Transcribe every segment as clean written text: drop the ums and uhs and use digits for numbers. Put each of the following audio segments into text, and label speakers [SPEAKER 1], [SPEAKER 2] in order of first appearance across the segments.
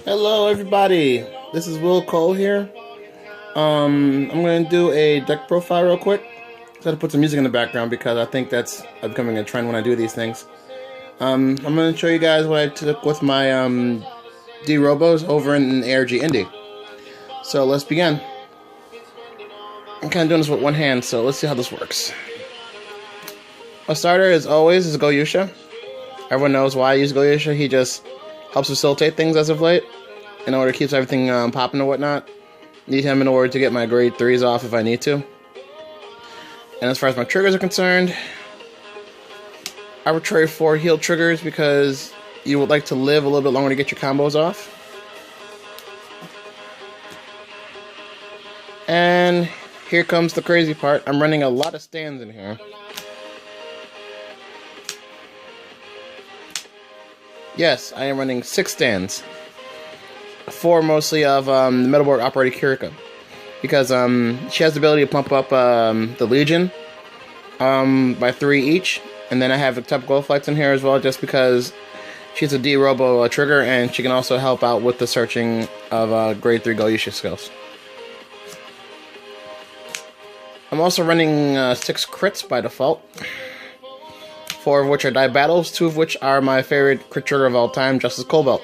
[SPEAKER 1] Hello everybody, this is Will Cole here. I'm going to do a deck profile real quick. Got to put some music in the background because I think that's becoming a trend when I do these things. I'm going to show you guys what I took with my D-Robos over in ARG Indy. So let's begin. I'm kind of doing this with one hand, so let's see how this works. A starter, as always, is Goyusha. Everyone knows why I use Goyusha. He just helps facilitate things as of late, in order to keep everything popping and whatnot. Need him in order to get my grade 3s off if I need to. And as far as my triggers are concerned, arbitrary 4 heal triggers because you would like to live a little bit longer to get your combos off. And here comes the crazy part. I'm running a lot of stands in here. Yes, I am running 6 stands. 4 mostly of the Metalboard Operator Kirika. Because she has the ability to pump up the Legion by 3 each. And then I have the Top Glow Flights in here as well, just because she's a D-Robo trigger, and she can also help out with the searching of grade 3 Goyusha skills. I'm also running 6 crits by default. 4 of which are die battles, 2 of which are my favorite crit trigger of all time, Justice Cobalt.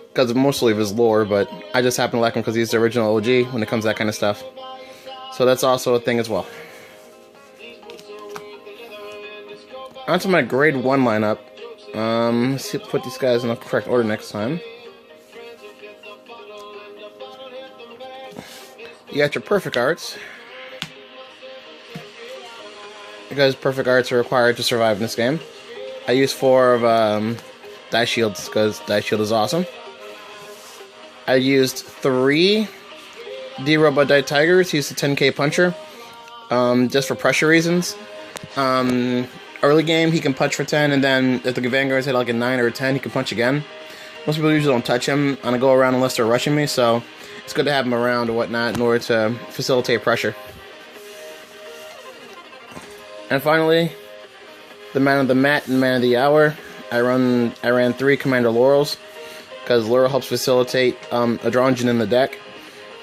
[SPEAKER 1] Because of mostly of his lore, but I just happen to like him because he's the original OG when it comes to that kind of stuff. So that's also a thing as well. Onto my grade 1 lineup. Let's see, put these guys in the correct order next time. You got your perfect arts. Because perfect arts are required to survive in this game. I use 4 of Die Shields because Die Shield is awesome. I used 3 D-Robo Die Tigers. Used the 10k Puncher just for pressure reasons. Early game, he can punch for 10, and then if the Vanguards hit like a 9 or a 10, he can punch again. Most people usually don't touch him on a go around unless they're rushing me, so it's good to have him around or whatnot in order to facilitate pressure. And finally, the man of the mat and man of the hour. I ran 3 Commander Laurels because Laurel helps facilitate a draw engine in the deck.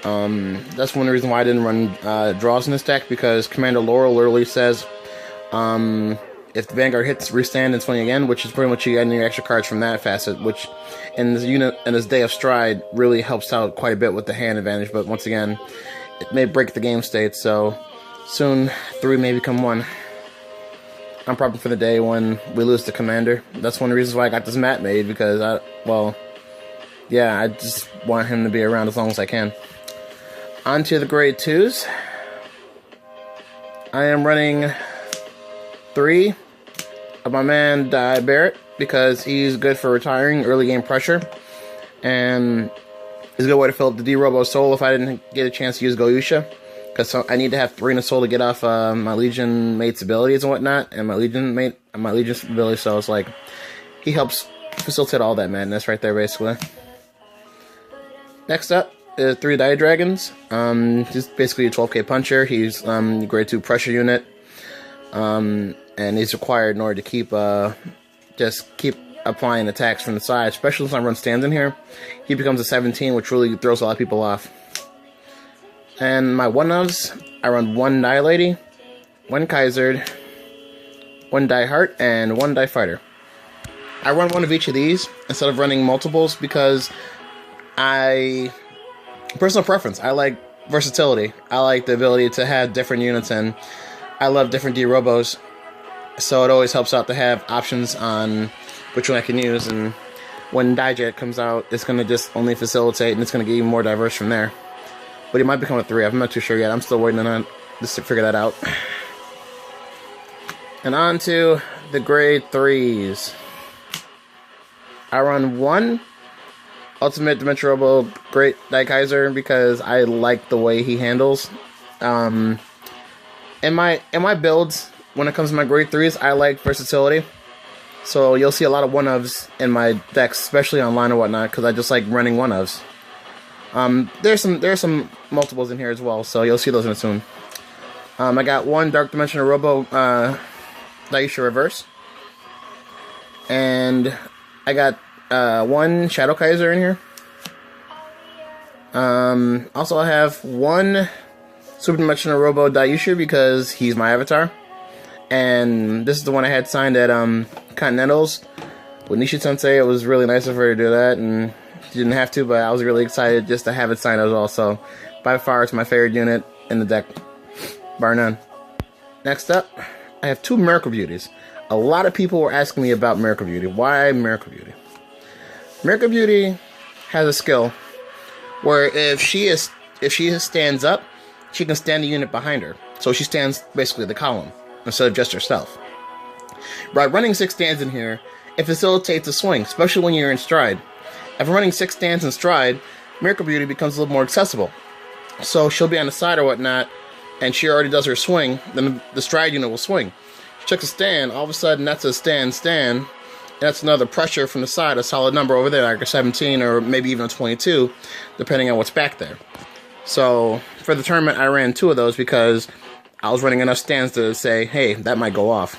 [SPEAKER 1] That's one reason why I didn't run draws in this deck, because Commander Laurel literally says if the Vanguard hits, restand and swing again, which is pretty much you getting your extra cards from that facet, which in this unit and this Day of Stride really helps out quite a bit with the hand advantage. But once again, it may break the game state, so soon 3 may become 1. I'm prepping for the day when we lose the Commander. That's one of the reasons why I got this mat made, because I just want him to be around as long as I can. On to the grade 2s. I am running 3 of my man Barrett because he's good for retiring early game pressure, and is a good way to fill up the D-Robo soul if I didn't get a chance to use Goyusha, because I need to have 3 in the soul to get off my Legion mate's abilities and whatnot, and my Legion ability, so it's like he helps facilitate all that madness right there basically. Next up is 3 Die Dragons. He's basically a 12k puncher. He's grade 2 pressure unit. And he's required in order to keep applying attacks from the side, especially since I run stands in here. He becomes a 17, which really throws a lot of people off. And my 1-ofs, I run 1 Die Lady, 1 Kaiser, 1 Die Heart, and 1 Die Fighter. I run 1 of each of these instead of running multiples because personal preference, I like versatility. I like the ability to have different units, and I love different D-Robos, so it always helps out to have options on which one I can use, and when Dijet comes out, it's going to just only facilitate, and it's going to get even more diverse from there. But he might become a 3, I'm not too sure yet. I'm still waiting on just to figure that out. And on to the grade 3s. I run 1 Ultimate Dimension Robo Great Die Kaiser because I like the way he handles. In my builds, when it comes to my grade 3s, I like versatility. So you'll see a lot of 1-ofs in my decks, especially online or whatnot, because I just like running 1-ofs. There's some multiples in here as well, so you'll see those in soon. I got 1 Dark Dimensional Robo Daisha Reverse, and I got one Shadow Kaiser in here. Also, I have one Super Dimensional Robo Daiushu because he's my avatar. And this is the one I had signed at Continentals with Nishi-sensei. It was really nice of her to do that, and she didn't have to, but I was really excited just to have it signed as well. So, by far, it's my favorite unit in the deck, bar none. Next up, I have two Miracle Beauties. A lot of people were asking me about Miracle Beauty. Why Miracle Beauty? Miracle Beauty has a skill where if she stands up, she can stand the unit behind her. So she stands basically the column instead of just herself. By running 6 stands in here, it facilitates a swing, especially when you're in stride. If I'm running 6 stands in stride, Miracle Beauty becomes a little more accessible. So she'll be on the side or whatnot, and she already does her swing, then the stride unit will swing. She checks a stand, all of a sudden that's a stand, and that's another pressure from the side, a solid number over there, like a 17 or maybe even a 22, depending on what's back there. So, for the tournament, I ran 2 of those because I was running enough stands to say, hey, that might go off.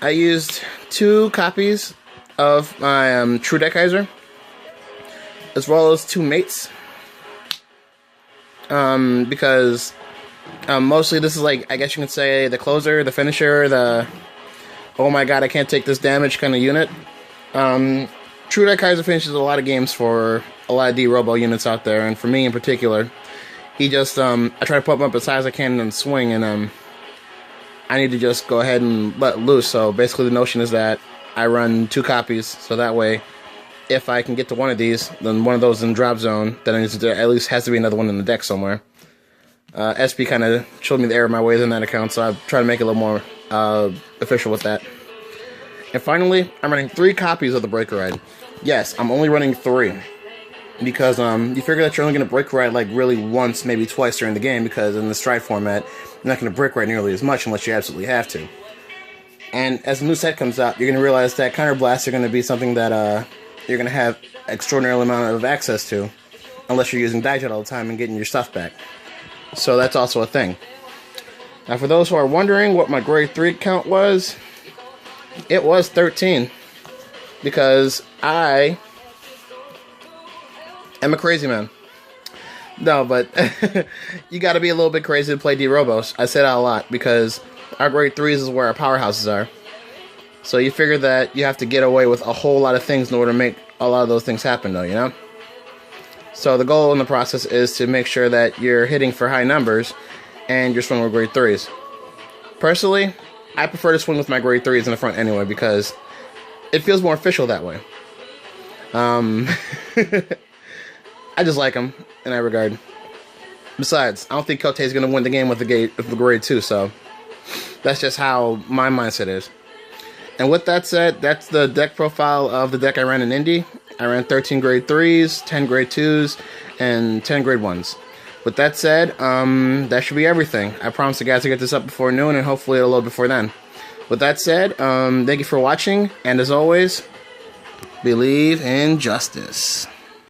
[SPEAKER 1] I used 2 copies of my True Deck Kaiser, as well as 2 mates, because mostly this is like, I guess you can say, the closer, the finisher, the oh my god, I can't take this damage kind of unit. True Deck Kaiser finishes a lot of games for a lot of D-Robo units out there, and for me in particular, he just, I try to put him up as high as I can and swing, and I need to just go ahead and let loose. So basically the notion is that I run 2 copies, so that way, if I can get to one of these, then one of those in drop zone, then at least has to be another one in the deck somewhere. SP kind of showed me the error of my ways in that account, so I've tried to make it a little more official with that. And finally, I'm running 3 copies of the Breaker Ride. Yes, I'm only running 3. Because you figure that you're only going to Breaker Ride like really once, maybe twice during the game, because in the Stride format, you're not going to Breaker Ride nearly as much unless you absolutely have to. And as the new set comes out, you're going to realize that Counter Blasts are going to be something that you're going to have extraordinary amount of access to, unless you're using Dijet all the time and getting your stuff back. So that's also a thing. Now for those who are wondering what my grade 3 count was, it was 13. Because I am a crazy man. No, but you gotta be a little bit crazy to play D-Robos. I say that a lot because our grade 3s is where our powerhouses are. So you figure that you have to get away with a whole lot of things in order to make a lot of those things happen though, you know? So the goal in the process is to make sure that you're hitting for high numbers and you're swinging with grade 3s. Personally, I prefer to swing with my grade 3s in the front anyway because it feels more official that way. I just like them in that regard. Besides, I don't think Kotei's going to win the game with the grade 2, so that's just how my mindset is. And with that said, that's the deck profile of the deck I ran in Indy. I ran 13 grade 3s, 10 grade 2s, and 10 grade 1s. With that said, that should be everything. I promise you guys to get this up before noon, and hopefully it'll load before then. With that said, thank you for watching, and as always, believe in justice.